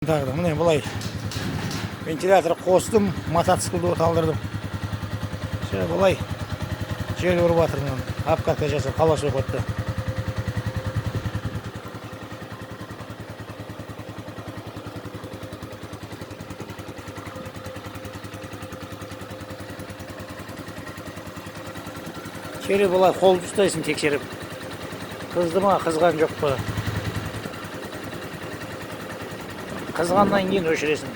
Тағы міне былай вентилятор қостым, мотоциклді оталдырдым. Былай жел ұрып жатыр, обкатка жасап қаласы оқытты. Келе былай қолды ұстайсың тексеріп. Қызды ма, қызған жоқ па? Қызғаннан кейін өшіресің.